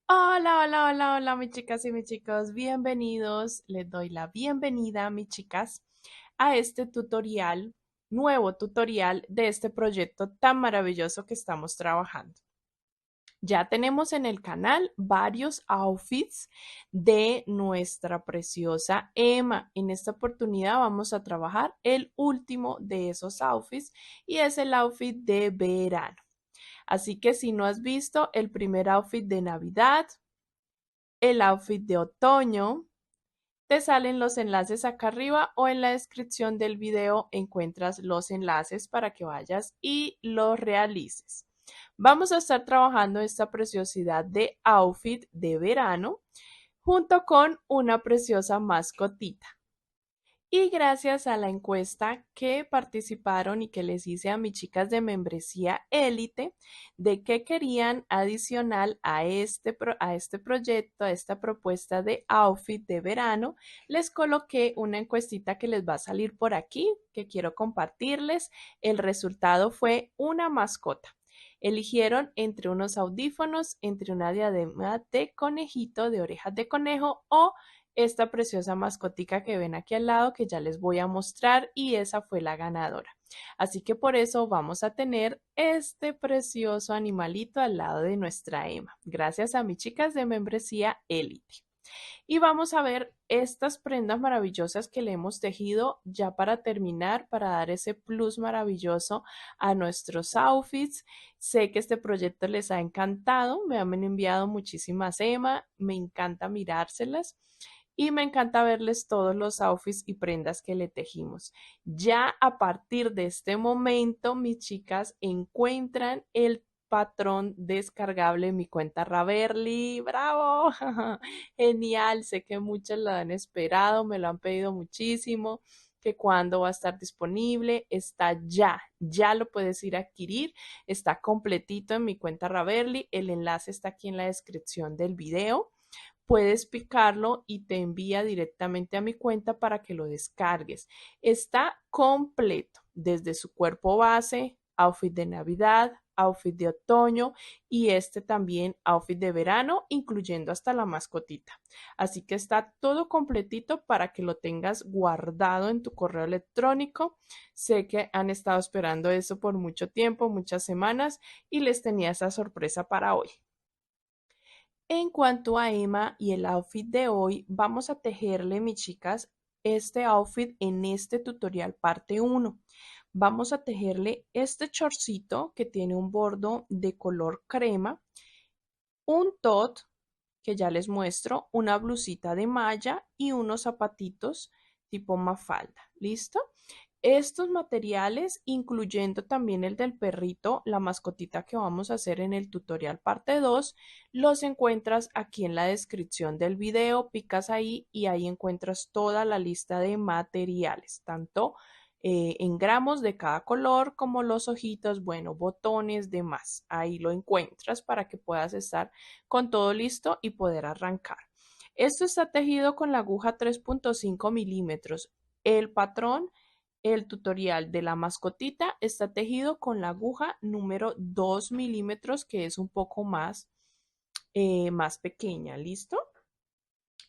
Hola, hola, hola, hola, mis chicas y mis chicos, bienvenidos. Les doy la bienvenida, mis chicas, a este tutorial, nuevo tutorial de este proyecto tan maravilloso que estamos trabajando. Ya tenemos en el canal varios outfits de nuestra preciosa Emma. En esta oportunidad vamos a trabajar el último de esos outfits y es el outfit de verano. Así que si no has visto el primer outfit de Navidad, el outfit de otoño, te salen los enlaces acá arriba o en la descripción del video encuentras los enlaces para que vayas y los realices. Vamos a estar trabajando esta preciosidad de outfit de verano junto con una preciosa mascotita. Y gracias a la encuesta que participaron y que les hice a mis chicas de membresía élite de qué querían adicional a este proyecto, a esta propuesta de outfit de verano, les coloqué una encuestita que les va a salir por aquí, que quiero compartirles. El resultado fue una mascota. Eligieron entre unos audífonos, entre una diadema de conejito, de orejas de conejo o esta preciosa mascotica que ven aquí al lado que ya les voy a mostrar y esa fue la ganadora. Así que por eso vamos a tener este precioso animalito al lado de nuestra Emma, gracias a mis chicas de membresía Elite. Y vamos a ver estas prendas maravillosas que le hemos tejido ya para terminar, para dar ese plus maravilloso a nuestros outfits. Sé que este proyecto les ha encantado, me han enviado muchísimas Emma, me encanta mirárselas y me encanta verles todos los outfits y prendas que le tejimos. Ya a partir de este momento, mis chicas encuentran el patrón descargable en mi cuenta Raverly. ¡Bravo! Genial, sé que muchas lo han esperado, me lo han pedido muchísimo, que cuándo va a estar disponible, está ya, ya lo puedes ir a adquirir, está completito en mi cuenta Raverly, el enlace está aquí en la descripción del video. Puedes picarlo y te envía directamente a mi cuenta para que lo descargues. Está completo, desde su cuerpo base, outfit de Navidad, outfit de otoño y este también outfit de verano, incluyendo hasta la mascotita. Así que está todo completito para que lo tengas guardado en tu correo electrónico. Sé que han estado esperando eso por mucho tiempo, muchas semanas, y les tenía esa sorpresa para hoy. En cuanto a Emma y el outfit de hoy, vamos a tejerle, mis chicas, este outfit en este tutorial parte uno. Vamos a tejerle este chorcito que tiene un bordo de color crema, un top que ya les muestro, una blusita de malla y unos zapatitos tipo mafalda. ¿Listo? Estos materiales, incluyendo también el del perrito, la mascotita que vamos a hacer en el tutorial parte 2, los encuentras aquí en la descripción del video, picas ahí y ahí encuentras toda la lista de materiales, tanto en gramos de cada color como los ojitos, bueno, botones, demás. Ahí lo encuentras para que puedas estar con todo listo y poder arrancar. Esto está tejido con la aguja 3.5 milímetros. El patrón, el tutorial de la mascotita está tejido con la aguja número 2 milímetros, que es un poco más pequeña. ¿Listo?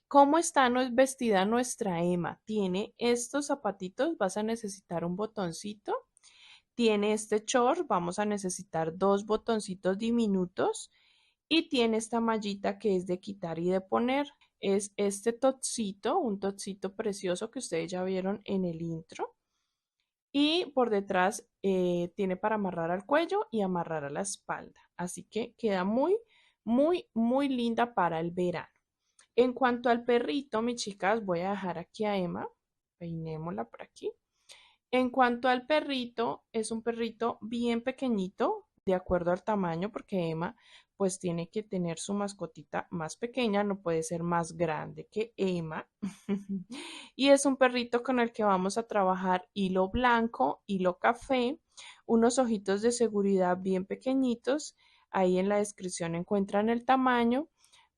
¿Cómo está vestida nuestra Emma? Tiene estos zapatitos, vas a necesitar un botoncito. Tiene este short, vamos a necesitar dos botoncitos diminutos. Y tiene esta mallita que es de quitar y de poner. Es este topsito, un topsito precioso que ustedes ya vieron en el intro. Y por detrás tiene para amarrar al cuello y amarrar a la espalda. Así que queda muy, muy, muy linda para el verano. En cuanto al perrito, mis chicas, voy a dejar aquí a Emma. Peinémosla por aquí. En cuanto al perrito, es un perrito bien pequeñito, de acuerdo al tamaño, porque Emma pues tiene que tener su mascotita más pequeña, no puede ser más grande que Emma. Y es un perrito con el que vamos a trabajar hilo blanco, hilo café, unos ojitos de seguridad bien pequeñitos. Ahí en la descripción encuentran el tamaño,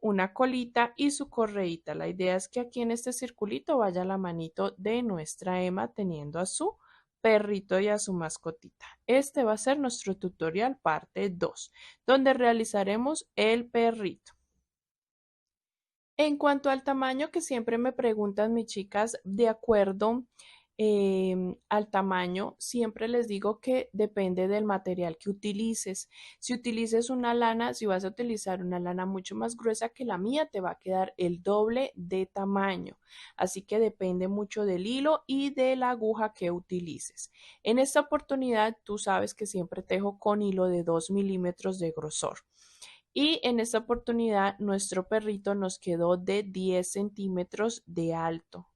una colita y su correíta. La idea es que aquí en este circulito vaya la manito de nuestra Emma teniendo a su perrito y a su mascotita. Este va a ser nuestro tutorial parte 2, donde realizaremos el perrito. En cuanto al tamaño que siempre me preguntan mis chicas, de acuerdo al tamaño, siempre les digo que depende del material que utilices. Si utilices una lana, si vas a utilizar una lana mucho más gruesa que la mía, te va a quedar el doble de tamaño. Así que depende mucho del hilo y de la aguja que utilices. En esta oportunidad, tú sabes que siempre tejo con hilo de 2 milímetros de grosor. Y en esta oportunidad nuestro perrito nos quedó de 10 centímetros de alto.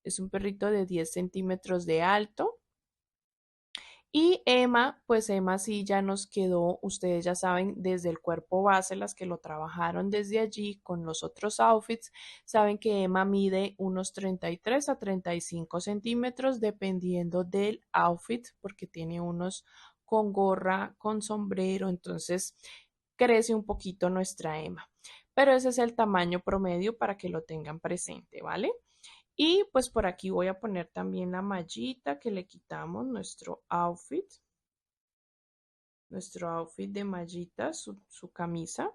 Es un perrito de 10 centímetros de alto. Y Emma, pues Emma sí ya nos quedó, ustedes ya saben, desde el cuerpo base, las que lo trabajaron desde allí con los otros outfits, saben que Emma mide unos 33 a 35 centímetros dependiendo del outfit, porque tiene unos con gorra, con sombrero, entonces crece un poquito nuestra Emma. Pero ese es el tamaño promedio para que lo tengan presente, ¿vale? Y pues por aquí voy a poner también la mallita que le quitamos nuestro outfit de mallita, su camisa,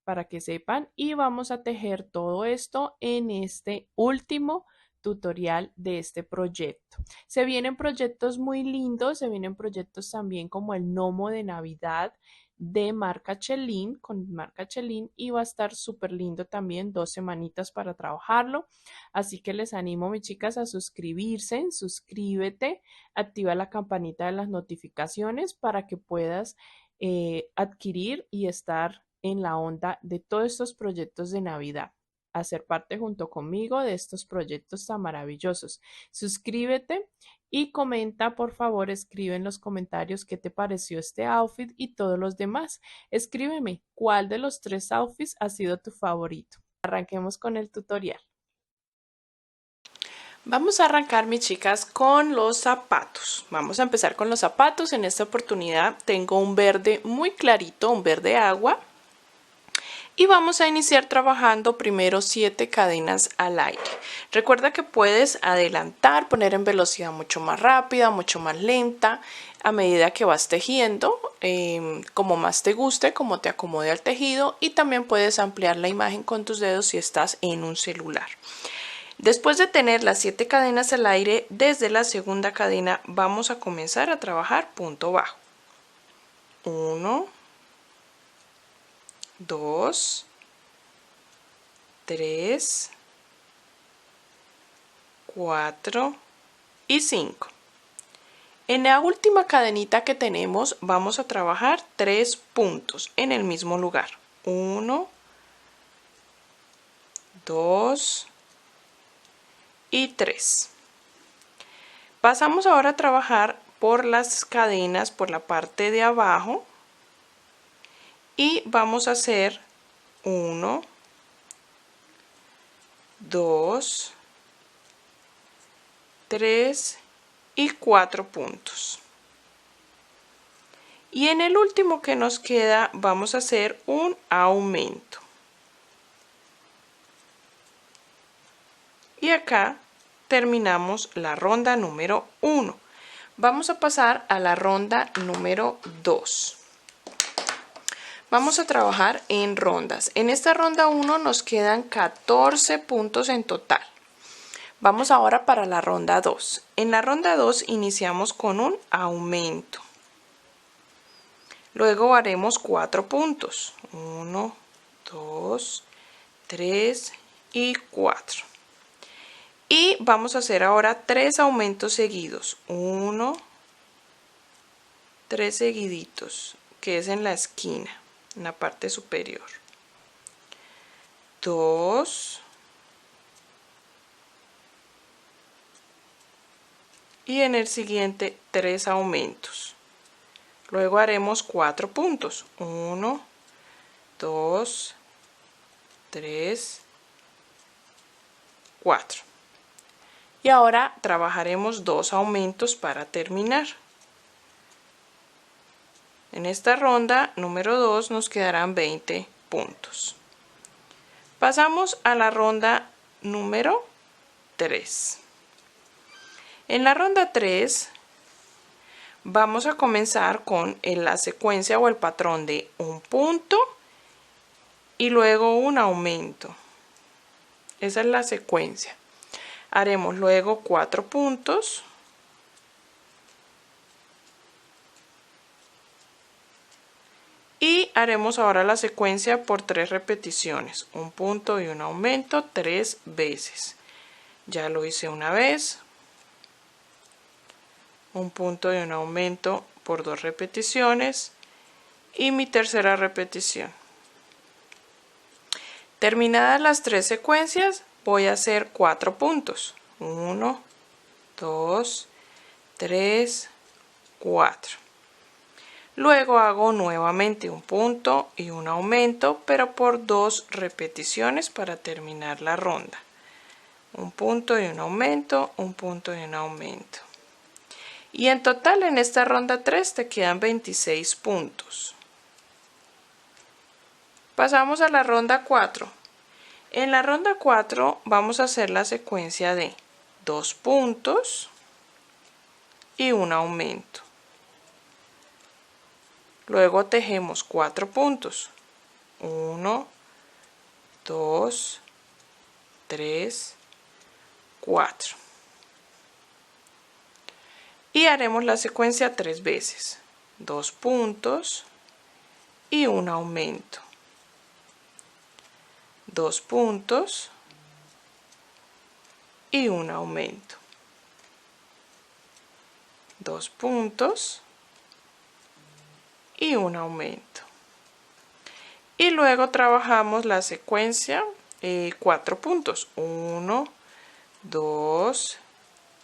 para que sepan. Y vamos a tejer todo esto en este último tutorial de este proyecto. Se vienen proyectos muy lindos, se vienen proyectos también como el gnomo de Navidad de marca Chelin, con marca Chelin, y va a estar súper lindo también, 2 semanitas para trabajarlo. Así que les animo, mis chicas, a suscribirse, suscríbete, activa la campanita de las notificaciones para que puedas adquirir y estar en la onda de todos estos proyectos de Navidad, hacer parte junto conmigo de estos proyectos tan maravillosos. Suscríbete y comenta, por favor, escribe en los comentarios qué te pareció este outfit y todos los demás. Escríbeme cuál de los 3 outfits ha sido tu favorito. Arranquemos con el tutorial. Vamos a arrancar, mis chicas, con los zapatos. Vamos a empezar con los zapatos. En esta oportunidad tengo un verde muy clarito, un verde agua. Y vamos a iniciar trabajando primero 7 cadenas al aire. Recuerda que puedes adelantar, poner en velocidad mucho más rápida, mucho más lenta, a medida que vas tejiendo, como más te guste, como te acomode al tejido, y también puedes ampliar la imagen con tus dedos si estás en un celular. Después de tener las 7 cadenas al aire, desde la segunda cadena vamos a comenzar a trabajar punto bajo. 1, 2, 3, 4 y 5. En la última cadenita que tenemos vamos a trabajar 3 puntos en el mismo lugar. 1, 2 y 3. Pasamos ahora a trabajar por las cadenas por la parte de abajo y vamos a hacer 1, 2, 3 y 4 puntos. Y en el último que nos queda vamos a hacer un aumento. Y acá terminamos la ronda número 1. Vamos a pasar a la ronda número 2. Vamos a trabajar en rondas. En esta ronda 1 nos quedan 14 puntos en total. Vamos ahora para la ronda 2. En la ronda 2 iniciamos con un aumento. Luego haremos 4 puntos. 1, 2, 3 y 4. Y vamos a hacer ahora 3 aumentos seguidos. 1, 3 seguiditos, que es en la esquina, en la parte superior. 2. Y en el siguiente 3 aumentos. Luego haremos 4 puntos. 1, 2, 3, 4. Y ahora trabajaremos 2 aumentos para terminar. En esta ronda número 2 nos quedarán 20 puntos. Pasamos a la ronda número 3. En la ronda 3 vamos a comenzar con la secuencia o el patrón de un punto y luego un aumento. Esa es la secuencia. Haremos luego 4 puntos. Y haremos ahora la secuencia por 3 repeticiones. Un punto y un aumento 3 veces. Ya lo hice una vez. Un punto y un aumento por 2 repeticiones. Y mi tercera repetición. Terminadas las 3 secuencias, voy a hacer 4 puntos. 1, 2, 3, 4. Luego hago nuevamente un punto y un aumento, pero por 2 repeticiones para terminar la ronda. Un punto y un aumento, un punto y un aumento. Y en total en esta ronda 3 te quedan 26 puntos. Pasamos a la ronda 4. En la ronda 4 vamos a hacer la secuencia de 2 puntos y un aumento. Luego tejemos 4 puntos. 1, 2, 3, 4. Y haremos la secuencia 3 veces. 2 puntos y un aumento. 2 puntos y un aumento. 2 puntos y un aumento. Y luego trabajamos la secuencia 4 puntos. 1, 2,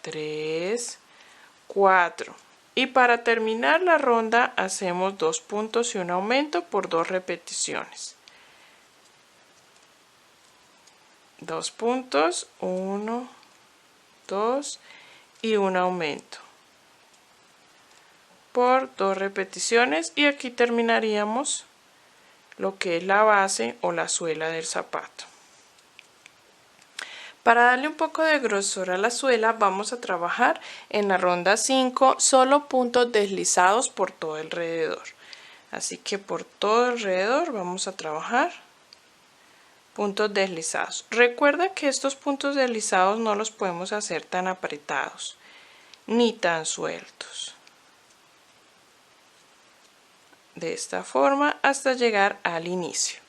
3, 4. Y para terminar la ronda hacemos 2 puntos y un aumento por 2 repeticiones. 2 puntos, 1, 2 y un aumento por 2 repeticiones, y aquí terminaríamos lo que es la base o la suela del zapato. Para darle un poco de grosor a la suela vamos a trabajar en la ronda 5 solo puntos deslizados por todo alrededor. Así que por todo alrededor vamos a trabajar puntos deslizados. Recuerda que estos puntos deslizados no los podemos hacer tan apretados ni tan sueltos. De esta forma hasta llegar al inicio.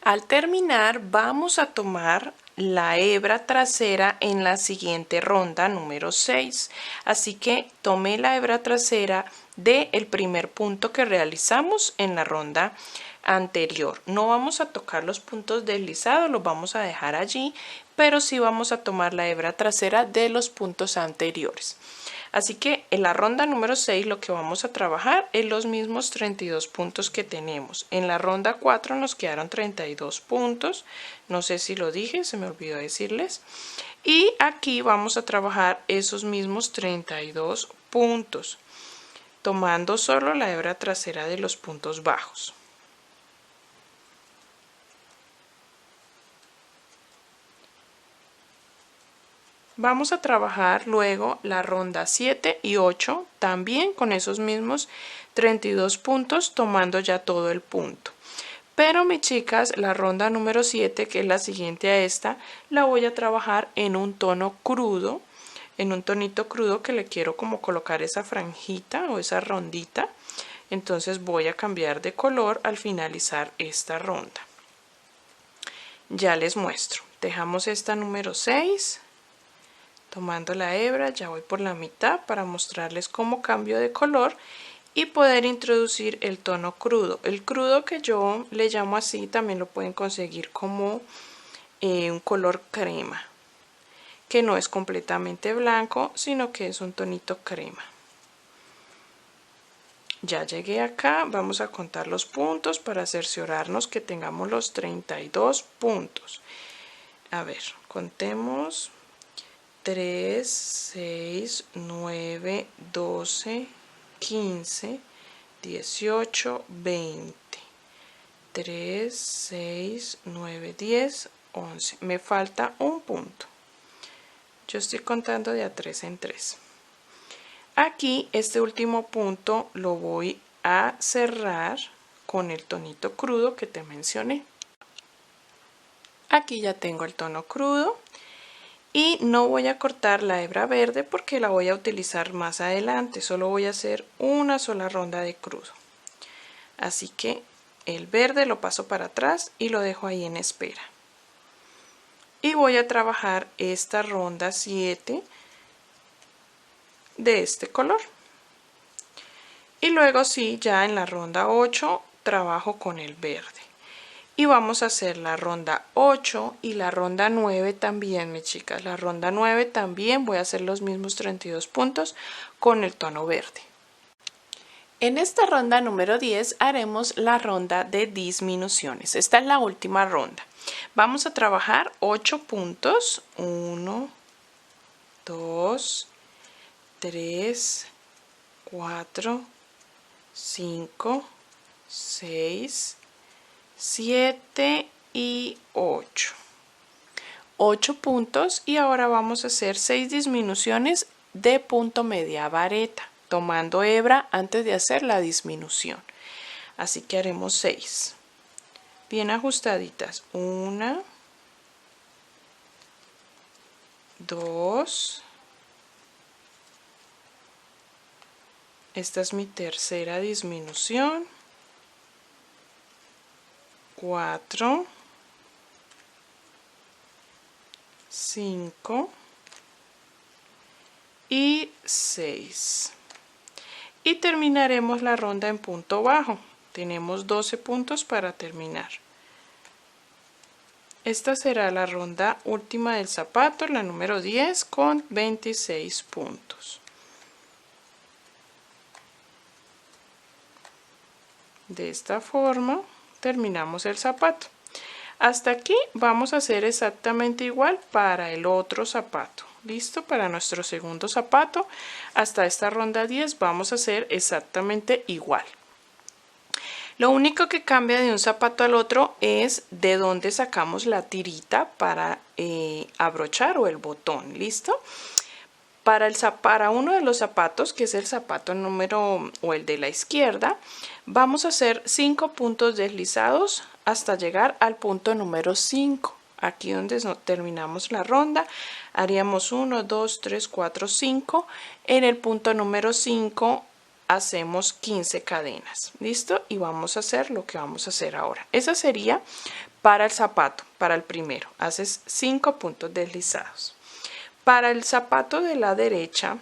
Al terminar vamos a tomar la hebra trasera en la siguiente ronda número 6. Así que tome la hebra trasera del primer punto que realizamos en la ronda anterior. No vamos a tocar los puntos deslizados, los vamos a dejar allí, pero sí vamos a tomar la hebra trasera de los puntos anteriores. Así que en la ronda número 6 lo que vamos a trabajar es los mismos 32 puntos que tenemos. En la ronda 4 nos quedaron 32 puntos. No sé si lo dije, se me olvidó decirles. Y aquí vamos a trabajar esos mismos 32 puntos, tomando solo la hebra trasera de los puntos bajos. Vamos a trabajar luego la ronda 7 y 8 también con esos mismos 32 puntos, tomando ya todo el punto. Pero mis chicas, la ronda número 7, que es la siguiente a esta, la voy a trabajar en un tono crudo, en un tonito crudo que le quiero como colocar esa franjita o esa rondita. Entonces voy a cambiar de color al finalizar esta ronda. Ya les muestro. Dejamos esta número 6. Tomando la hebra, ya voy por la mitad para mostrarles cómo cambio de color y poder introducir el tono crudo. El crudo, que yo le llamo así, también lo pueden conseguir como un color crema, que no es completamente blanco, sino que es un tonito crema. Ya llegué acá, vamos a contar los puntos para cerciorarnos que tengamos los 32 puntos. A ver, contemos. 3, 6, 9, 12, 15, 18, 20. 3, 6, 9, 10, 11. Me falta un punto. Yo estoy contando de a 3 en 3. Aquí este último punto lo voy a cerrar con el tonito crudo que te mencioné. Aquí ya tengo el tono crudo y no voy a cortar la hebra verde porque la voy a utilizar más adelante. Solo voy a hacer una sola ronda de crudo. Así que el verde lo paso para atrás y lo dejo ahí en espera. Y voy a trabajar esta ronda 7 de este color. Y luego sí, ya en la ronda 8 trabajo con el verde. Y vamos a hacer la ronda 8 y la ronda 9 también, mis chicas. La ronda 9 también voy a hacer los mismos 32 puntos con el tono verde. En esta ronda número 10 haremos la ronda de disminuciones. Esta es la última ronda. Vamos a trabajar 8 puntos. 1, 2, 3, 4, 5, 6, 7 y 8. 8 puntos y ahora vamos a hacer 6 disminuciones de punto media vareta, tomando hebra antes de hacer la disminución. Así que haremos 6. Bien ajustaditas. 1, 2. Esta es mi tercera disminución. 4, 5 y 6. Y terminaremos la ronda en punto bajo. Tenemos 12 puntos para terminar. Esta será la ronda última del zapato, la número 10, con 26 puntos. De esta forma terminamos el zapato. Hasta aquí vamos a hacer exactamente igual para el otro zapato. Listo, para nuestro segundo zapato hasta esta ronda 10 vamos a hacer exactamente igual. Lo único que cambia de un zapato al otro es de dónde sacamos la tirita para abrochar o el botón. ¿Listo? Para uno de los zapatos, que es el zapato número o el de la izquierda, vamos a hacer 5 puntos deslizados hasta llegar al punto número 5. Aquí donde terminamos la ronda, haríamos 1, 2, 3, 4, 5. En el punto número 5 hacemos 15 cadenas. ¿Listo? Y vamos a hacer lo que vamos a hacer ahora. Esa sería para el zapato, para el primero. Haces 5 puntos deslizados. Para el zapato de la derecha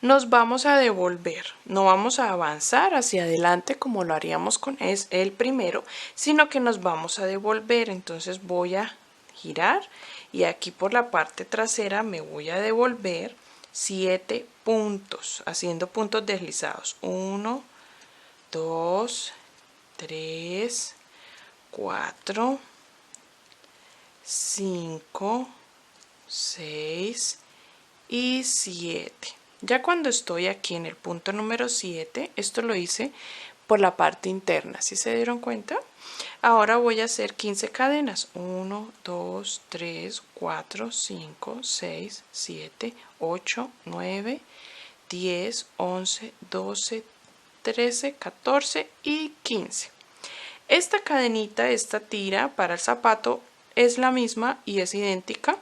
nos vamos a devolver, no vamos a avanzar hacia adelante como lo haríamos con el primero, sino que nos vamos a devolver. Entonces voy a girar y aquí por la parte trasera me voy a devolver 7 puntos, haciendo puntos deslizados. 1, 2, 3, 4, 5, 6 y 7. Ya cuando estoy aquí en el punto número 7, esto lo hice por la parte interna, ¿sí se dieron cuenta? Ahora voy a hacer 15 cadenas. 1, 2, 3, 4, 5, 6, 7, 8, 9, 10, 11, 12, 13, 14 y 15. Esta cadenita, esta tira para el zapato es la misma y es idéntica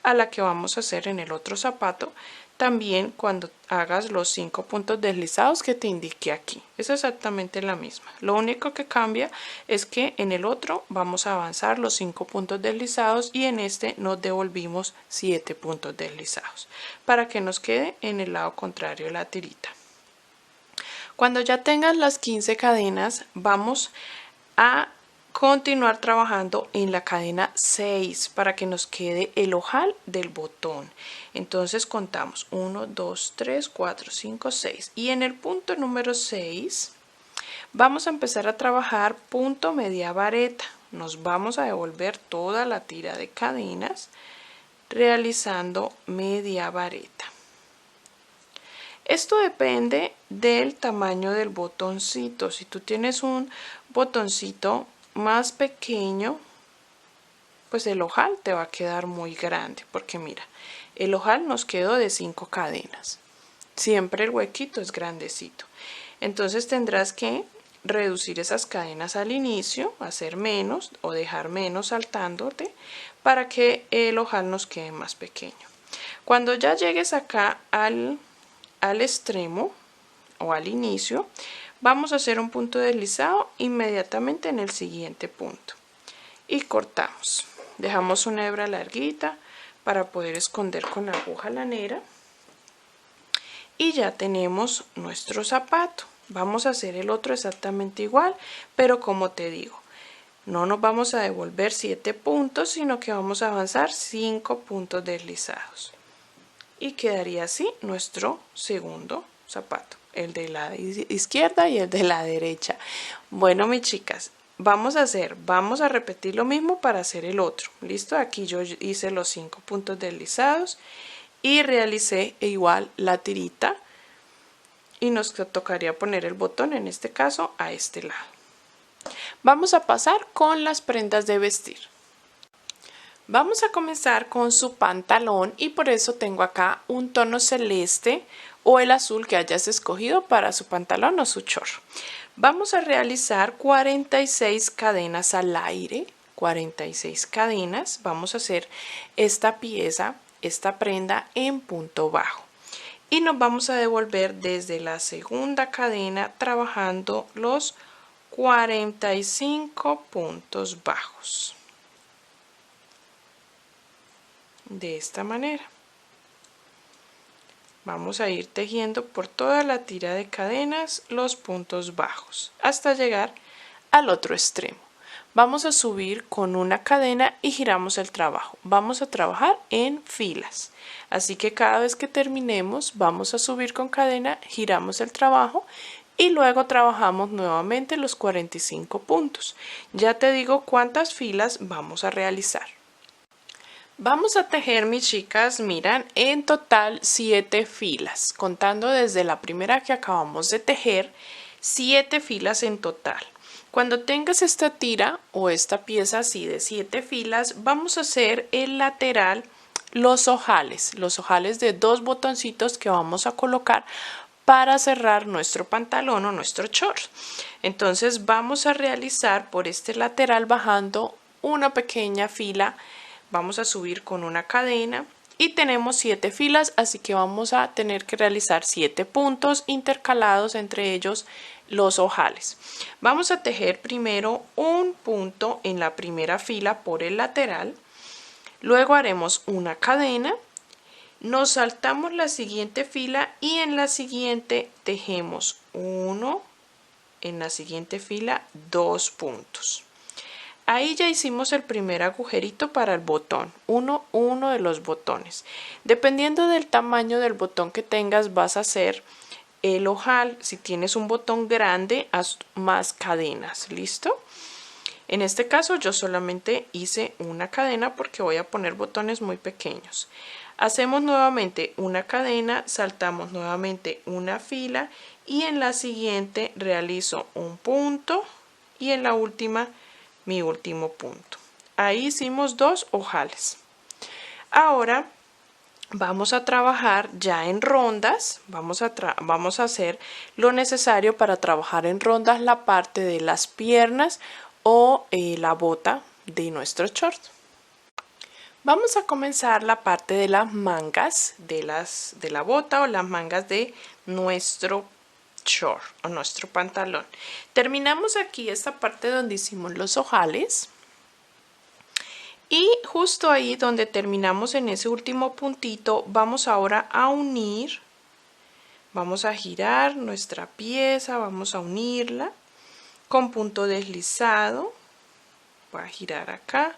a la que vamos a hacer en el otro zapato. También cuando hagas los 5 puntos deslizados que te indiqué aquí, es exactamente la misma. Lo único que cambia es que en el otro vamos a avanzar los 5 puntos deslizados y en este nos devolvimos 7 puntos deslizados para que nos quede en el lado contrario de la tirita. Cuando ya tengas las 15 cadenas, vamos a continuar trabajando en la cadena 6 para que nos quede el ojal del botón. Entonces contamos 1, 2, 3, 4, 5, 6 y en el punto número 6 vamos a empezar a trabajar punto media vareta. Nos vamos a devolver toda la tira de cadenas realizando media vareta. Esto depende del tamaño del botoncito. Si tú tienes un botoncito más pequeño, pues el ojal te va a quedar muy grande, porque mira, el ojal nos quedó de 5 cadenas. Siempre el huequito es grandecito. Entonces tendrás que reducir esas cadenas al inicio, hacer menos o dejar menos saltándote para que el ojal nos quede más pequeño. Cuando ya llegues acá al extremo o al inicio, vamos a hacer un punto deslizado inmediatamente en el siguiente punto y cortamos. Dejamos una hebra larguita para poder esconder con la aguja lanera y ya tenemos nuestro zapato. Vamos a hacer el otro exactamente igual, pero como te digo, no nos vamos a devolver 7 puntos, sino que vamos a avanzar 5 puntos deslizados. Y quedaría así nuestro segundo zapato, el de la izquierda y el de la derecha. Bueno, mis chicas, vamos a repetir lo mismo para hacer el otro. ¿Listo? Aquí yo hice los 5 puntos deslizados y realicé igual la tirita y nos tocaría poner el botón, en este caso, a este lado. Vamos a pasar con las prendas de vestir. Vamos a comenzar con su pantalón y por eso tengo acá un tono celeste o el azul que hayas escogido para su pantalón o su short. Vamos a realizar 46 cadenas al aire, 46 cadenas. Vamos a hacer esta pieza, esta prenda en punto bajo. Y nos vamos a devolver desde la segunda cadena trabajando los 45 puntos bajos. De esta manera. Vamos a ir tejiendo por toda la tira de cadenas los puntos bajos hasta llegar al otro extremo. Vamos a subir con una cadena y giramos el trabajo. Vamos a trabajar en filas. Así que cada vez que terminemos vamos a subir con cadena, giramos el trabajo y luego trabajamos nuevamente los 45 puntos. Ya te digo cuántas filas vamos a realizar. Vamos a tejer, mis chicas, miran, en total 7 filas, contando desde la primera que acabamos de tejer, 7 filas en total. Cuando tengas esta tira o esta pieza así de 7 filas, vamos a hacer el lateral, los ojales de 2 botoncitos que vamos a colocar para cerrar nuestro pantalón o nuestro short. Entonces vamos a realizar por este lateral bajando una pequeña fila. Vamos a subir con una cadena y tenemos 7 filas, así que vamos a tener que realizar 7 puntos intercalados entre ellos los ojales. Vamos a tejer primero un punto en la primera fila por el lateral, luego haremos una cadena, nos saltamos la siguiente fila y en la siguiente tejemos uno, en la siguiente fila 2 puntos. Ahí ya hicimos el primer agujerito para el botón, uno de los botones. Dependiendo del tamaño del botón que tengas, vas a hacer el ojal. Si tienes un botón grande, haz más cadenas, ¿listo? En este caso yo solamente hice una cadena porque voy a poner botones muy pequeños. Hacemos nuevamente una cadena, saltamos nuevamente una fila y en la siguiente realizo un punto y en la última mi último punto. Ahí hicimos 2 ojales. Ahora vamos a trabajar ya en rondas. Vamos a hacer lo necesario para trabajar en rondas la parte de las piernas o la bota de nuestro short. Vamos a comenzar la parte de las mangas de la bota o las mangas de nuestro short o nuestro pantalón. Terminamos aquí esta parte donde hicimos los ojales y justo ahí donde terminamos en ese último puntito vamos ahora a unir, vamos a girar nuestra pieza, vamos a unirla con punto deslizado, voy a girar acá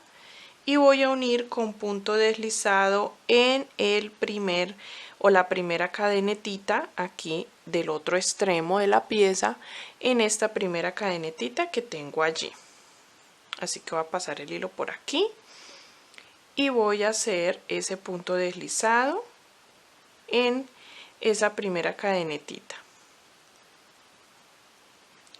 y voy a unir con punto deslizado en el primer o la primera cadenetita aquí del otro extremo de la pieza en esta primera cadenetita que tengo allí. Así que voy a pasar el hilo por aquí y voy a hacer ese punto deslizado en esa primera cadenetita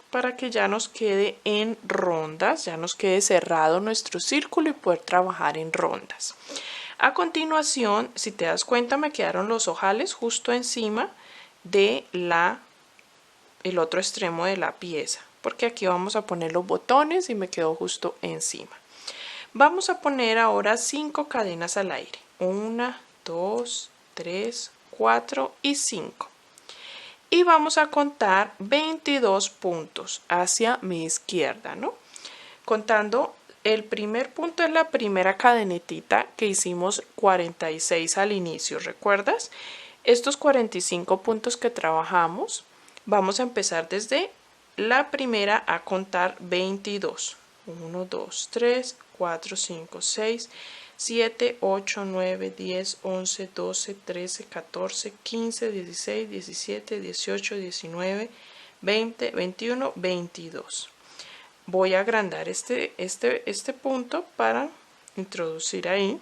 para que ya nos quede en rondas, ya nos quede cerrado nuestro círculo y poder trabajar en rondas. A continuación, si te das cuenta, me quedaron los ojales justo encima de el otro extremo de la pieza, porque aquí vamos a poner los botones y me quedó justo encima. Vamos a poner ahora 5 cadenas al aire. 1, 2, 3, 4 y 5. Y vamos a contar 22 puntos hacia mi izquierda, ¿no? Contando, el primer punto es la primera cadenetita que hicimos 46 al inicio, ¿recuerdas? Estos 45 puntos que trabajamos, vamos a empezar desde la primera a contar 22. 1, 2, 3, 4, 5, 6, 7, 8, 9, 10, 11, 12, 13, 14, 15, 16, 17, 18, 19, 20, 21, 22. Voy a agrandar este punto para introducir ahí.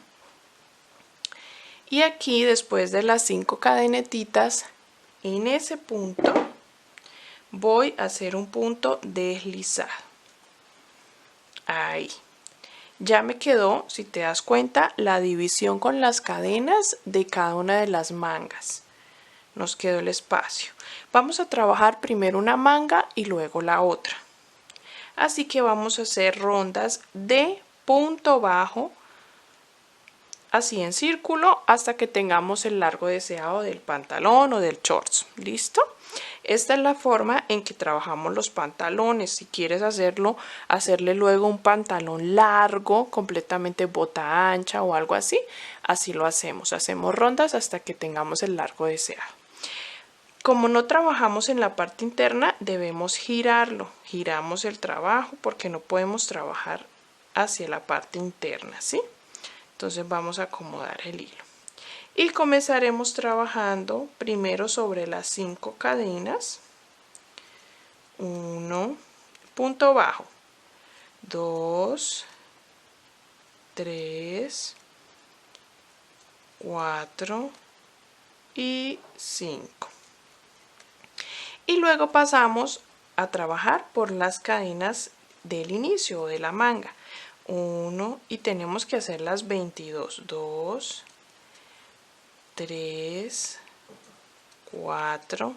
Y aquí, después de las 5 cadenetitas, en ese punto voy a hacer un punto deslizado. Ahí. Ya me quedó, si te das cuenta, la división con las cadenas de cada una de las mangas. Nos quedó el espacio. Vamos a trabajar primero una manga y luego la otra. Así que vamos a hacer rondas de punto bajo, así en círculo, hasta que tengamos el largo deseado del pantalón o del shorts. ¿Listo? Esta es la forma en que trabajamos los pantalones. Si quieres hacerle luego un pantalón largo, completamente bota ancha o algo así, así lo hacemos. Hacemos rondas hasta que tengamos el largo deseado. Como no trabajamos en la parte interna, debemos girarlo. Giramos el trabajo porque no podemos trabajar hacia la parte interna, ¿sí? Entonces vamos a acomodar el hilo. Y comenzaremos trabajando primero sobre las 5 cadenas. 1, punto bajo. 2, 3, 4 y 5. Y luego pasamos a trabajar por las cadenas del inicio o de la manga. 1 y tenemos que hacer las 22. 2, 3, 4.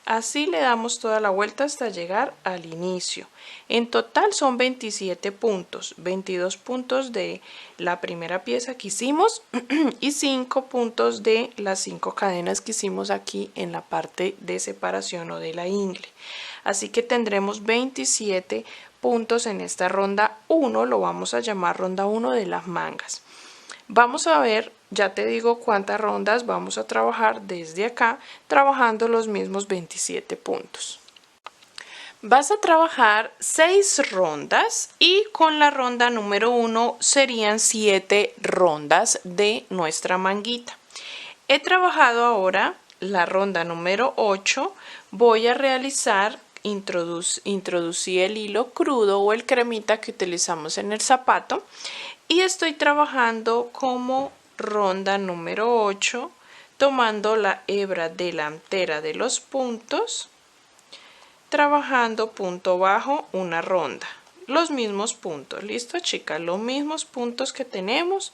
Así le damos toda la vuelta hasta llegar al inicio. En total son 27 puntos. 22 puntos de la primera pieza que hicimos y 5 puntos de las 5 cadenas que hicimos aquí en la parte de separación o de la ingle. Así que tendremos 27 puntos en esta ronda 1. Lo vamos a llamar ronda 1 de las mangas. Vamos a ver, ya te digo cuántas rondas vamos a trabajar desde acá, trabajando los mismos 27 puntos. Vas a trabajar 6 rondas y con la ronda número 1 serían 7 rondas de nuestra manguita. He trabajado ahora la ronda número 8. Voy a realizar, introducí el hilo crudo o el cremita que utilizamos en el zapato. Y estoy trabajando como ronda número 8, tomando la hebra delantera de los puntos, trabajando punto bajo una ronda. Los mismos puntos, ¿listo, chicas? Los mismos puntos que tenemos,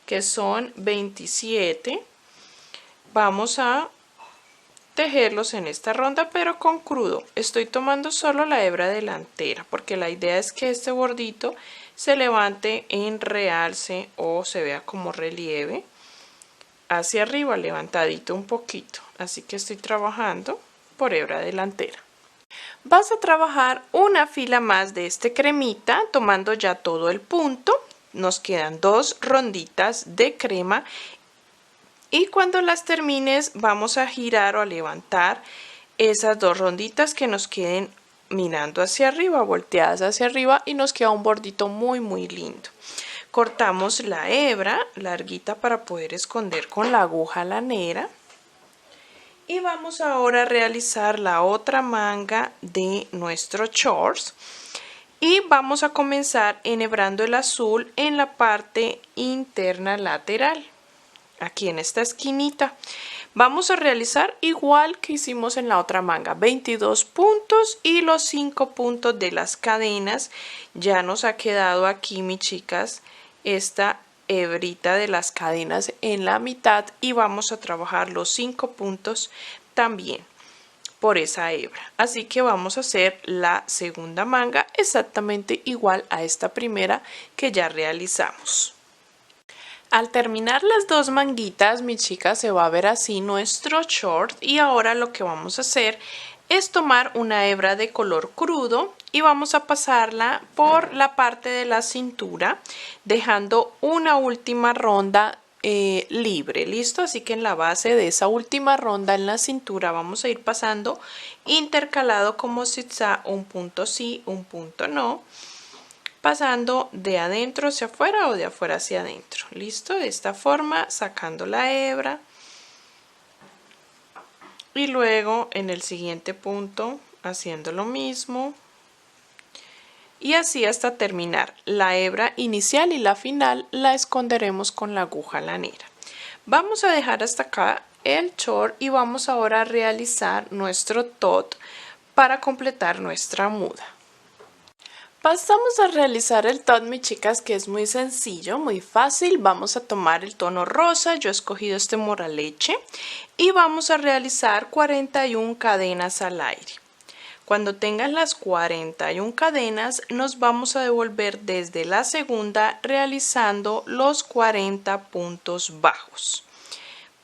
que son 27. Vamos a tejerlos en esta ronda, pero con crudo. Estoy tomando solo la hebra delantera, porque la idea es que este bordito se levante en realce o se vea como relieve hacia arriba, levantadito un poquito. Así que estoy trabajando por hebra delantera. Vas a trabajar una fila más de este cremita, tomando ya todo el punto. Nos quedan 2 ronditas de crema y cuando las termines vamos a girar o a levantar esas 2 ronditas que nos queden mirando hacia arriba, volteadas hacia arriba, y nos queda un bordito muy lindo. Cortamos la hebra larguita para poder esconder con la aguja lanera y vamos ahora a realizar la otra manga de nuestro shorts y vamos a comenzar enhebrando el azul en la parte interna lateral, aquí en esta esquinita. Vamos a realizar igual que hicimos en la otra manga, 22 puntos y los 5 puntos de las cadenas. Ya nos ha quedado aquí, mis chicas, esta hebrita de las cadenas en la mitad y vamos a trabajar los 5 puntos también. por esa hebra. Así que vamos a hacer la segunda manga exactamente igual a esta primera que ya realizamos. Al terminar las dos manguitas, mi chica, se va a ver así nuestro short, y ahora lo que vamos a hacer es tomar una hebra de color crudo y vamos a pasarla por la parte de la cintura, dejando una última ronda libre, ¿listo? Así que en la base de esa última ronda en la cintura vamos a ir pasando intercalado como zigzag, un punto sí, un punto no, pasando de adentro hacia afuera o de afuera hacia adentro, ¿listo? De esta forma, sacando la hebra y luego en el siguiente punto haciendo lo mismo. Y así hasta terminar. La hebra inicial y la final la esconderemos con la aguja lanera. Vamos a dejar hasta acá el short y vamos ahora a realizar nuestro tot para completar nuestra muda. Pasamos a realizar el tot, mis chicas, que es muy sencillo, muy fácil. Vamos a tomar el tono rosa, yo he escogido este mora leche, y vamos a realizar 41 cadenas al aire. Cuando tengas las 41 cadenas, nos vamos a devolver desde la segunda realizando los 40 puntos bajos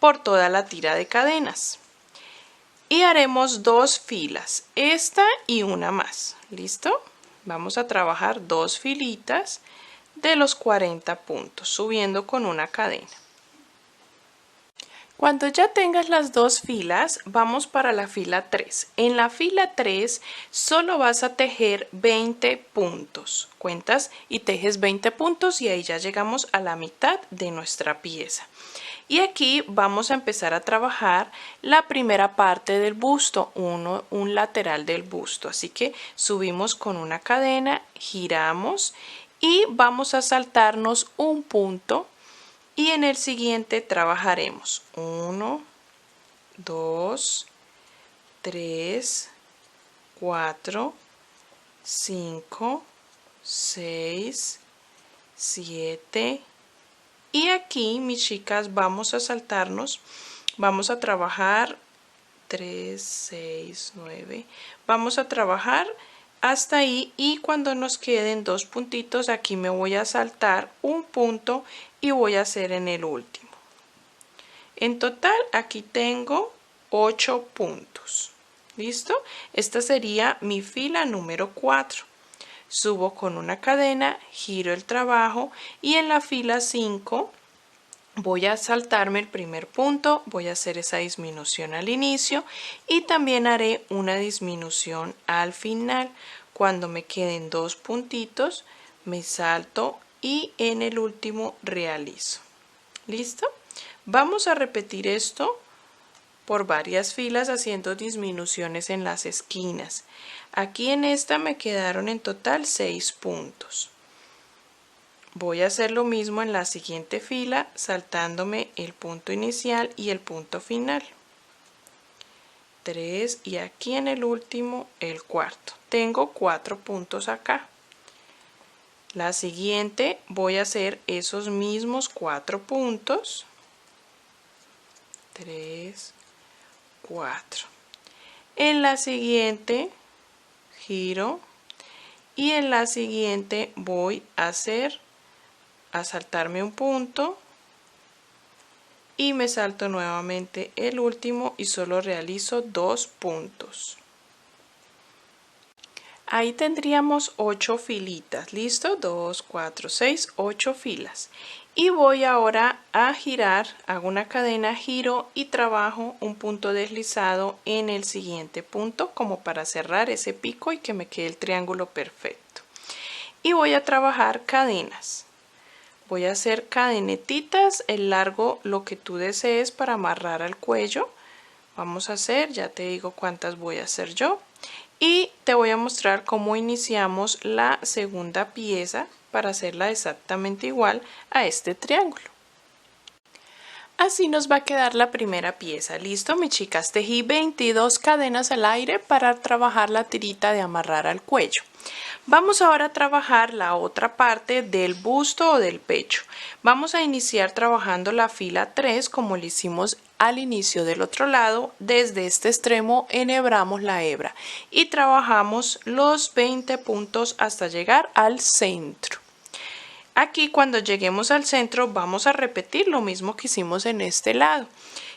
por toda la tira de cadenas. Y haremos dos filas, esta y una más, ¿listo? Vamos a trabajar dos filitas de los 40 puntos, subiendo con una cadena. Cuando ya tengas las dos filas, vamos para la fila 3. En la fila 3 solo vas a tejer 20 puntos. Cuentas y tejes 20 puntos y ahí ya llegamos a la mitad de nuestra pieza. Y aquí vamos a empezar a trabajar la primera parte del busto, un lateral del busto. Así que subimos con una cadena, giramos y vamos a saltarnos un punto. Y en el siguiente trabajaremos 1, 2, 3, 4, 5, 6, 7 y aquí, mis chicas, vamos a saltarnos, vamos a trabajar 3, 6, 9, vamos a trabajar hasta ahí y cuando nos queden dos puntitos aquí me voy a saltar un punto y voy a hacer en el último. En total aquí tengo 8 puntos. ¿Listo? Esta sería mi fila número 4. Subo con una cadena, giro el trabajo y en la fila 5 voy a saltarme el primer punto, voy a hacer esa disminución al inicio y también haré una disminución al final. Cuando me queden dos puntitos, me salto y en el último realizo. ¿Listo? Vamos a repetir esto por varias filas haciendo disminuciones en las esquinas. Aquí en esta me quedaron en total 6 puntos. Voy a hacer lo mismo en la siguiente fila saltándome el punto inicial y el punto final. 3 y aquí en el último el cuarto. Tengo 4 puntos acá. La siguiente voy a hacer esos mismos 4 puntos. 3, 4. En la siguiente giro y en la siguiente voy a saltarme un punto y me salto nuevamente el último y solo realizo 2 puntos. Ahí tendríamos 8 filitas, ¿listo? 2, 4, 6, 8 filas. Y voy ahora a girar, hago una cadena, giro y trabajo un punto deslizado en el siguiente punto como para cerrar ese pico y que me quede el triángulo perfecto. Y voy a trabajar cadenas. Voy a hacer cadenetitas, el largo lo que tú desees para amarrar al cuello. Vamos a hacer, ya te digo cuántas voy a hacer yo. Y te voy a mostrar cómo iniciamos la segunda pieza para hacerla exactamente igual a este triángulo. Así nos va a quedar la primera pieza. ¿Listo, mis chicas? Tejí 22 cadenas al aire para trabajar la tirita de amarrar al cuello. Vamos ahora a trabajar la otra parte del busto o del pecho. Vamos a iniciar trabajando la fila 3 como lo hicimos al inicio del otro lado, desde este extremo enhebramos la hebra y trabajamos los 20 puntos hasta llegar al centro. Aquí cuando lleguemos al centro vamos a repetir lo mismo que hicimos en este lado.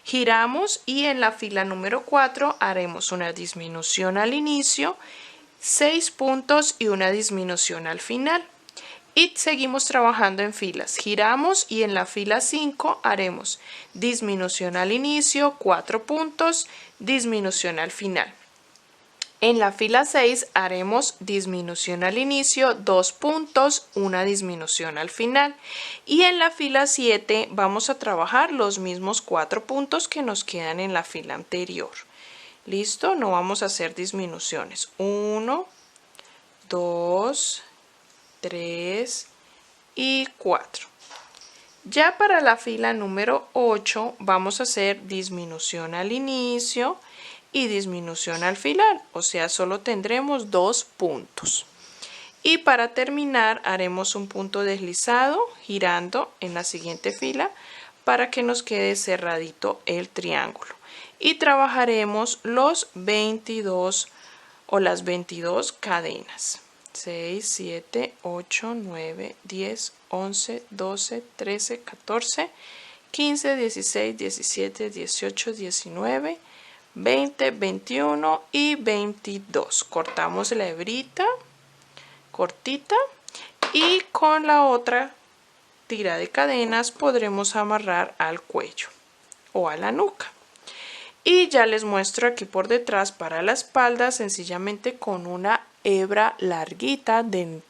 Giramos y en la fila número 4 haremos una disminución al inicio, 6 puntos y una disminución al final. Y seguimos trabajando en filas. Giramos y en la fila 5 haremos disminución al inicio, 4 puntos, disminución al final. En la fila 6 haremos disminución al inicio, 2 puntos, una disminución al final. Y en la fila 7 vamos a trabajar los mismos 4 puntos que nos quedan en la fila anterior. ¿Listo? No vamos a hacer disminuciones. 1, 2, 3 y 4. Ya para la fila número 8 vamos a hacer disminución al inicio y disminución al final, o sea, solo tendremos 2 puntos. Y para terminar haremos un punto deslizado girando en la siguiente fila para que nos quede cerradito el triángulo. Y trabajaremos los 22 o las 22 cadenas. 6, 7, 8, 9, 10, 11, 12, 13, 14, 15, 16, 17, 18, 19, 20, 21 y 22. Cortamos la hebrita cortita y con la otra tira de cadenas podremos amarrar al cuello o a la nuca. Y ya les muestro aquí por detrás para la espalda, sencillamente con una hebra larguita de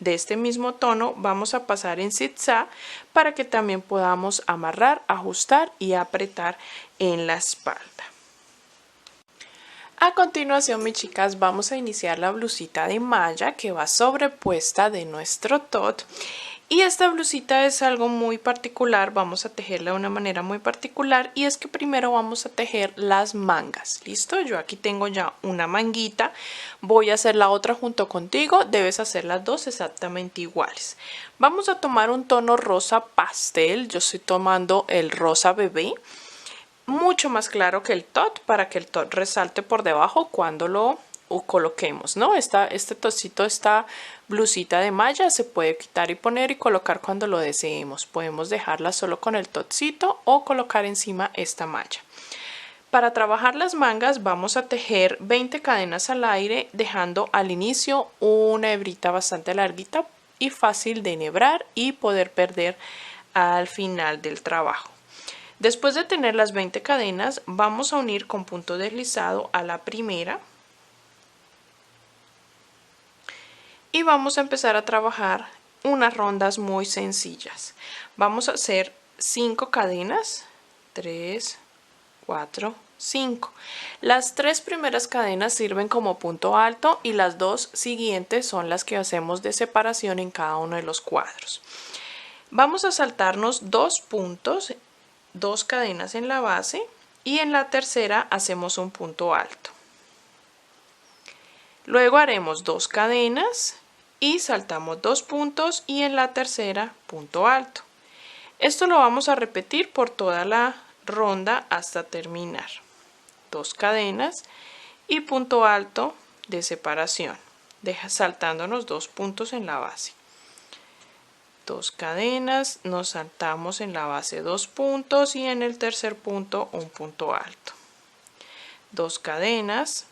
este mismo tono vamos a pasar en zigzag para que también podamos amarrar, ajustar y apretar en la espalda. A continuación, mis chicas, vamos a iniciar la blusita de malla que va sobrepuesta de nuestro tot. Y esta blusita es algo muy particular, vamos a tejerla de una manera muy particular y es que primero vamos a tejer las mangas. ¿Listo? Yo aquí tengo ya una manguita, voy a hacer la otra junto contigo, debes hacer las dos exactamente iguales. Vamos a tomar un tono rosa pastel, yo estoy tomando el rosa bebé, mucho más claro que el tot para que el tot resalte por debajo cuando lo coloquemos, ¿no? Este tocito, esta blusita de malla se puede quitar y poner y colocar cuando lo deseemos. Podemos dejarla solo con el totcito o colocar encima esta malla. Para trabajar las mangas vamos a tejer 20 cadenas al aire, dejando al inicio una hebrita bastante larguita y fácil de enhebrar y poder perder al final del trabajo. Después de tener las 20 cadenas, vamos a unir con punto deslizado a la primera y vamos a empezar a trabajar unas rondas muy sencillas. Vamos a hacer 5 cadenas, 3, 4, 5. Las 3 primeras cadenas sirven como punto alto y las 2 siguientes son las que hacemos de separación en cada uno de los cuadros. Vamos a saltarnos 2 puntos, 2 cadenas en la base y en la tercera hacemos un punto alto. Luego haremos 2 cadenas y saltamos 2 puntos y en la tercera punto alto. Esto lo vamos a repetir por toda la ronda hasta terminar. 2 cadenas y punto alto de separación, saltándonos 2 puntos en la base. 2 cadenas, nos saltamos en la base 2 puntos y en el tercer punto un punto alto. 2 cadenas,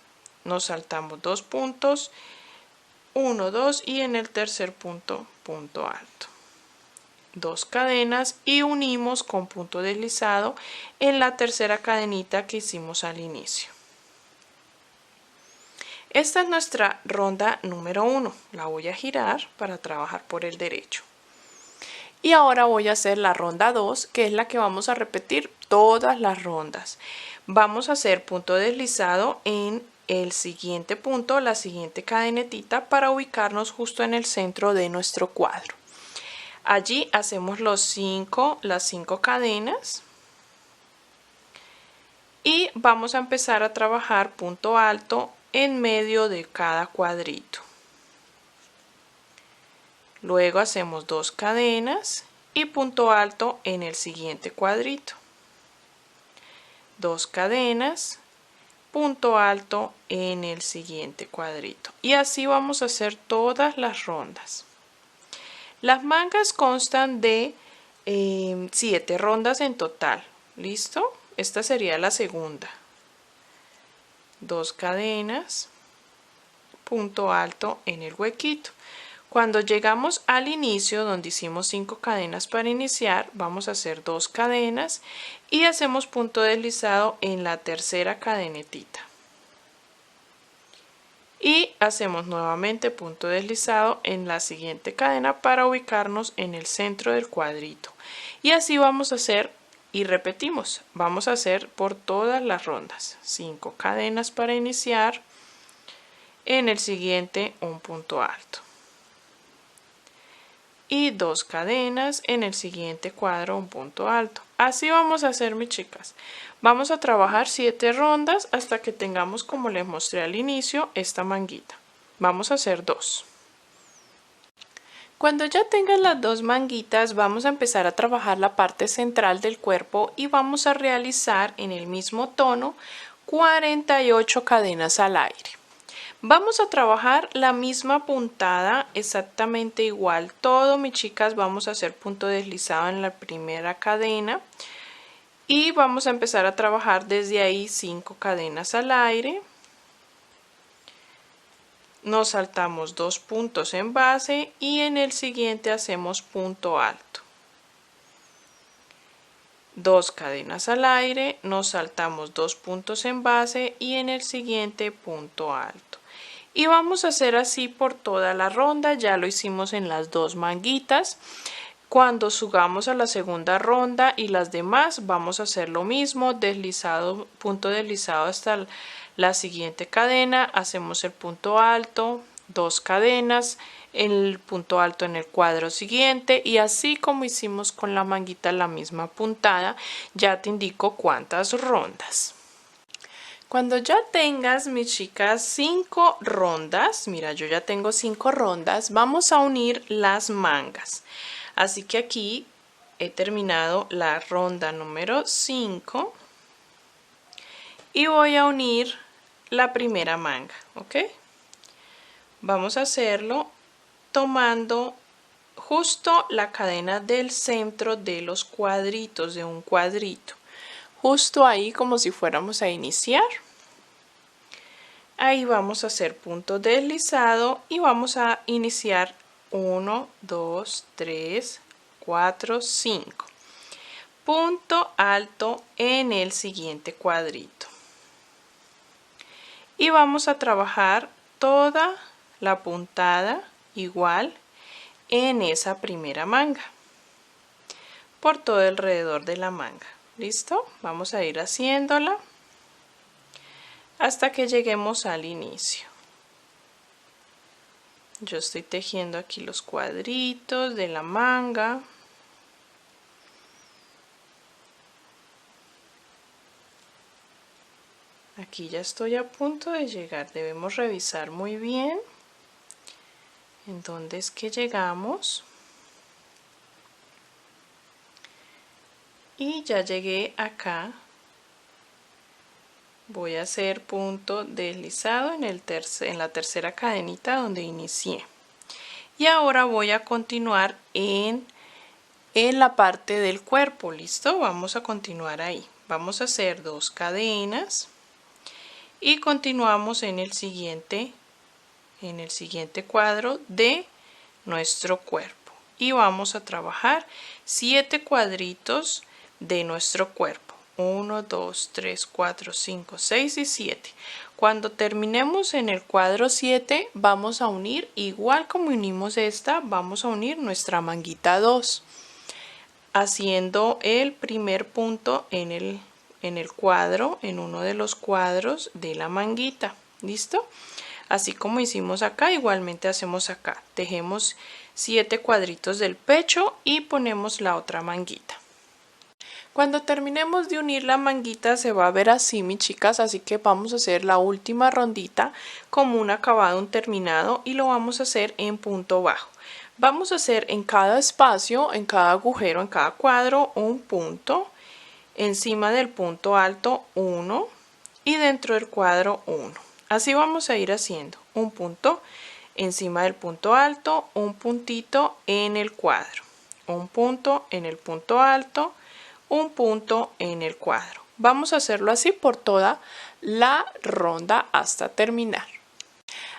nos saltamos 2 puntos, 1, 2 y en el tercer punto, punto alto. 2 cadenas y unimos con punto deslizado en la tercera cadenita que hicimos al inicio. Esta es nuestra ronda número 1. La voy a girar para trabajar por el derecho. Y ahora voy a hacer la ronda 2, que es la que vamos a repetir todas las rondas. Vamos a hacer punto deslizado en el siguiente punto, la siguiente cadenetita, para ubicarnos justo en el centro de nuestro cuadro. Allí hacemos las 5 cadenas y vamos a empezar a trabajar punto alto en medio de cada cuadrito. Luego hacemos 2 cadenas y punto alto en el siguiente cuadrito. 2 cadenas, punto alto en el siguiente cuadrito. Y así vamos a hacer todas las rondas. Las mangas constan de 7 rondas en total. ¿Listo? Esta sería la segunda. 2 cadenas, punto alto en el huequito. Cuando llegamos al inicio, donde hicimos 5 cadenas para iniciar, vamos a hacer 2 cadenas y hacemos punto deslizado en la tercera cadenetita. Y hacemos nuevamente punto deslizado en la siguiente cadena para ubicarnos en el centro del cuadrito. Y así vamos a hacer y repetimos. Vamos a hacer por todas las rondas. 5 cadenas para iniciar. En el siguiente un punto alto. Y 2 cadenas en el siguiente cuadro un punto alto. Así vamos a hacer, mis chicas. Vamos a trabajar 7 rondas hasta que tengamos, como les mostré al inicio, esta manguita. Vamos a hacer 2. Cuando ya tengan las 2 manguitas, vamos a empezar a trabajar la parte central del cuerpo y vamos a realizar en el mismo tono 48 cadenas al aire. Vamos a trabajar la misma puntada exactamente igual. Todo, mis chicas, vamos a hacer punto deslizado en la primera cadena y vamos a empezar a trabajar desde ahí 5 cadenas al aire. Nos saltamos 2 puntos en base y en el siguiente hacemos punto alto. 2 cadenas al aire, nos saltamos 2 puntos en base y en el siguiente punto alto. Y vamos a hacer así por toda la ronda. Ya lo hicimos en las 2 manguitas. Cuando subamos a la segunda ronda y las demás, vamos a hacer lo mismo, deslizado, punto deslizado hasta la siguiente cadena, hacemos el punto alto, 2 cadenas, el punto alto en el cuadro siguiente y así como hicimos con la manguita la misma puntada. Ya te indico cuántas rondas. Cuando ya tengas, mis chicas, 5 rondas, mira, yo ya tengo 5 rondas, vamos a unir las mangas. Así que aquí he terminado la ronda número 5 y voy a unir la primera manga, ¿ok? Vamos a hacerlo tomando justo la cadena del centro de los cuadritos, de un cuadrito. Justo ahí, como si fuéramos a iniciar. Ahí vamos a hacer punto deslizado y vamos a iniciar 1, 2, 3, 4, 5. Punto alto en el siguiente cuadrito. Y vamos a trabajar toda la puntada igual en esa primera manga. Por todo alrededor de la manga. ¿Listo? Vamos a ir haciéndola hasta que lleguemos al inicio. Yo estoy tejiendo aquí los cuadritos de la manga. Aquí ya estoy a punto de llegar. Debemos revisar muy bien en dónde es que llegamos. Y ya llegué acá. Voy a hacer punto deslizado en la tercera cadenita donde inicié. Y ahora voy a continuar en la parte del cuerpo. ¿Listo? Vamos a continuar ahí. Vamos a hacer 2 cadenas y continuamos en el siguiente cuadro de nuestro cuerpo. Y vamos a trabajar 7 cuadritos de nuestro cuerpo. 1, 2, 3, 4, 5, 6 y 7. Cuando terminemos en el cuadro 7 vamos a unir, igual como unimos esta, vamos a unir nuestra manguita 2, haciendo el primer punto en el cuadro, en uno de los cuadros de la manguita. ¿Listo? Así como hicimos acá, igualmente hacemos acá. Tejemos 7 cuadritos del pecho y ponemos la otra manguita. Cuando terminemos de unir la manguita se va a ver así, mis chicas, así que vamos a hacer la última rondita como un acabado, un terminado, y lo vamos a hacer en punto bajo. Vamos a hacer en cada espacio, en cada agujero, en cada cuadro, un punto. encima del punto alto 1 y dentro del cuadro 1. Así vamos a ir haciendo un punto encima del punto alto, un puntito en el cuadro, un punto en el punto alto, un punto en el cuadro. Vamos a hacerlo así por toda la ronda hasta terminar.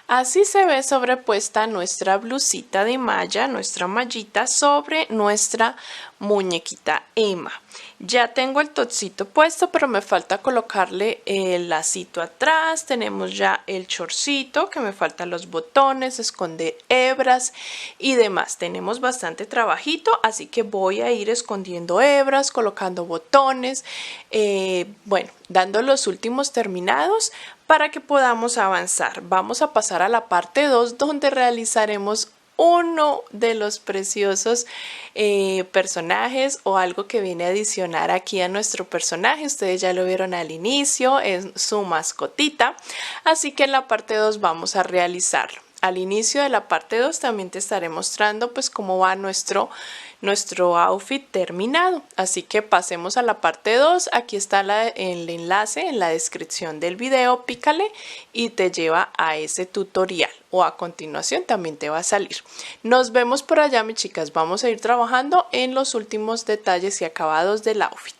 Así se ve sobrepuesta nuestra blusita de malla, nuestra mallita sobre nuestra muñequita Emma. Ya tengo el topsito puesto, pero me falta colocarle el lacito atrás. Tenemos ya el shortcito, que me faltan los botones, esconder hebras y demás. Tenemos bastante trabajito, así que voy a ir escondiendo hebras, colocando botones, bueno, dando los últimos terminados para que podamos avanzar. Vamos a pasar a la parte 2, donde realizaremos uno de los preciosos personajes o algo que viene a adicionar aquí a nuestro personaje. Ustedes ya lo vieron al inicio, es su mascotita, así que en la parte 2 vamos a realizarlo. Al inicio de la parte 2 también te estaré mostrando pues cómo va nuestro outfit terminado, así que pasemos a la parte 2. Aquí está el enlace en la descripción del video, pícale y te lleva a ese tutorial, o a continuación también te va a salir. Nos vemos por allá, mis chicas. Vamos a ir trabajando en los últimos detalles y acabados del outfit.